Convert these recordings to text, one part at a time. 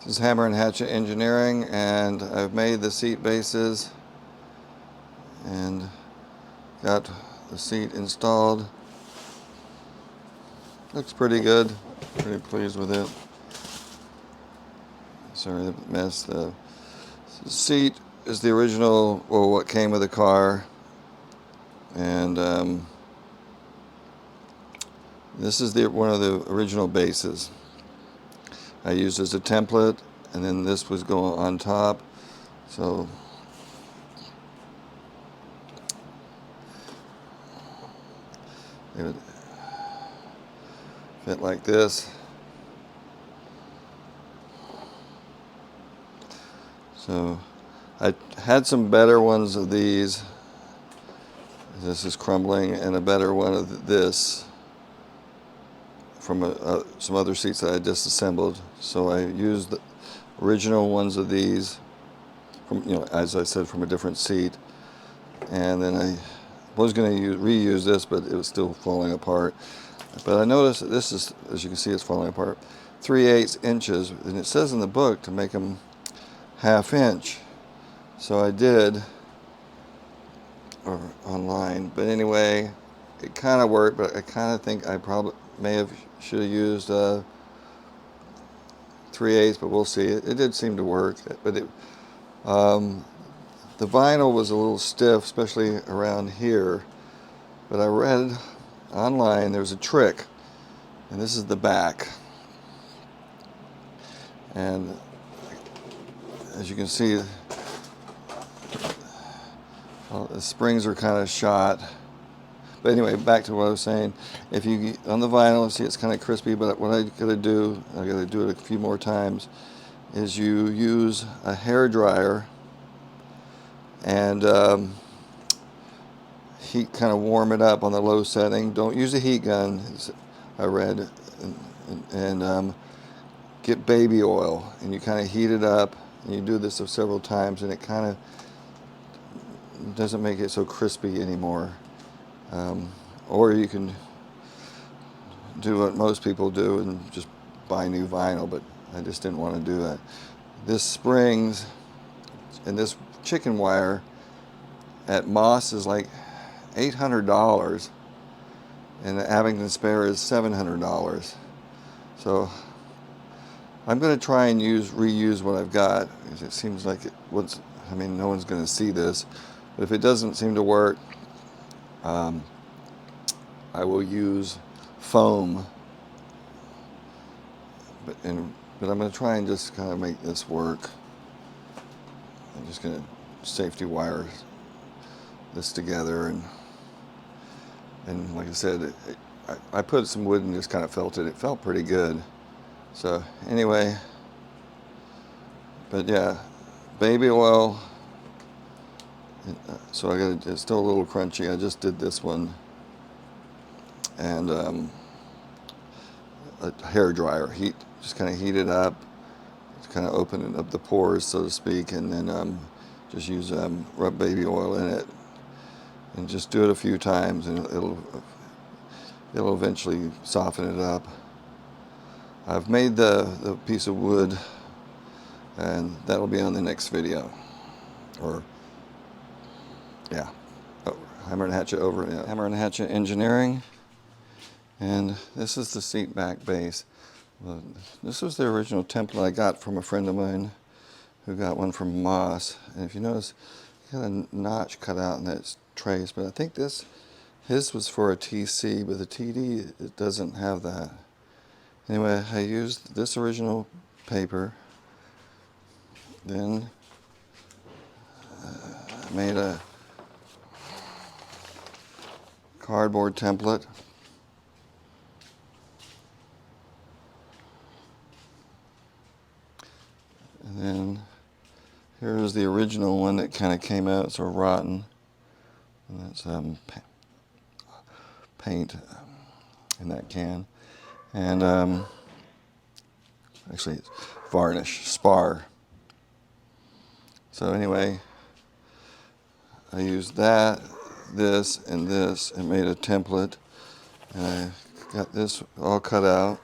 This is Hammer and Hatchet Engineering, and I've made the seat bases and got the seat installed. Looks pretty good. Pretty pleased with it. Sorry the mess. The seat is the original, well, what came with the car, and this is one of the original bases I used as a template, and then this was going on top. So it would fit like this. So I had some better ones of these. This is crumbling, and a better one of this from some other seats that I disassembled. So I used the original ones of these from, as I said, from a different seat. And then I was going to reuse this, but it was still falling apart. But I noticed that this is, as you can see, it's falling apart. 3/8 inches, and it says in the book to make them 1/2 inch. So I did, or online. But anyway, it kind of worked, but I kind of think I probably should have used 3/8, but we'll see. It did seem to work, but the vinyl was a little stiff, especially around here. But I read online there's a trick, and this is the back. And as you can see, the springs are kind of shot. But anyway, back to what I was saying. If you, on the vinyl, see it's kind of crispy, but what I gotta do it a few more times, is you use a hair dryer and heat, kind of warm it up on the low setting. Don't use a heat gun, I read, and get baby oil, and you kind of heat it up, and you do this several times, and it kind of doesn't make it so crispy anymore. Or you can do what most people do and just buy new vinyl, but I just didn't want to do that. This springs and this chicken wire at Moss is like $800, and the Abington spare is $700. So I'm going to try and reuse what I've got, because it seems like no one's going to see this, but if it doesn't seem to work, I will use foam, but I'm going to try and just kind of make this work. I'm just going to safety wire this together, and like I said, I put some wood and just kind of felt it. It felt pretty good. So anyway, but yeah, baby oil. So it's still a little crunchy. I just did this one, and a hair dryer, just kind of heat it up, kind of open up the pores, so to speak, and then just use rub baby oil in it, and just do it a few times, and it'll eventually soften it up. I've made the piece of wood, and that'll be on the next video, or yeah, Hammer and Hatchet Hammer and Hatchet Engineering. And this is the seat back base. This was the original template I got from a friend of mine who got one from Moss. And if you notice, he got a notch cut out in that trace, but I think his was for a TC, but the TD, it doesn't have that. Anyway, I used this original paper, then I made a cardboard template. And then here's the original one that kind of came out sort of rotten. And that's paint in that can. And actually it's varnish, spar. So anyway, I used this, and made a template. And I got this all cut out.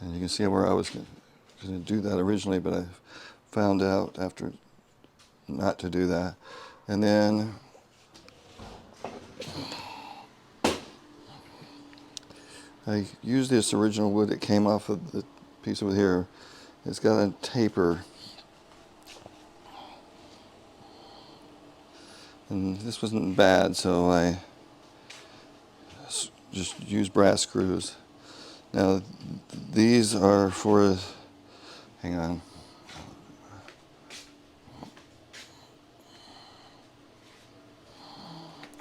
And you can see where I was going to do that originally, but I found out after not to do that. And then I used this original wood that came off of the piece over here. It's got a taper. And this wasn't bad, so I just used brass screws. Now, these are for, hang on.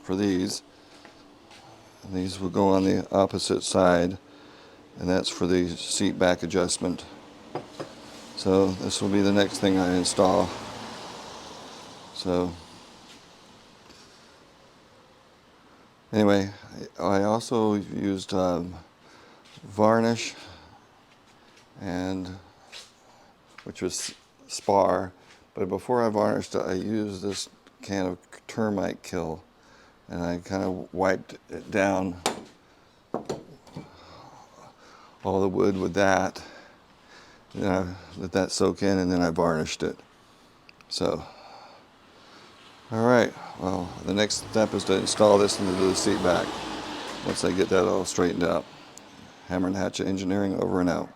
For these will go on the opposite side, and that's for the seat back adjustment. So this will be the next thing I install. So anyway, I also used varnish, and which was spar, but before I varnished it, I used this can of termite kill, and I kind of wiped it down, all the wood with that. Then I let that soak in, and then I varnished it. So, all right, well, the next step is to install this into the seat back once I get that all straightened out. Hammer and Hatchet Engineering, over and out.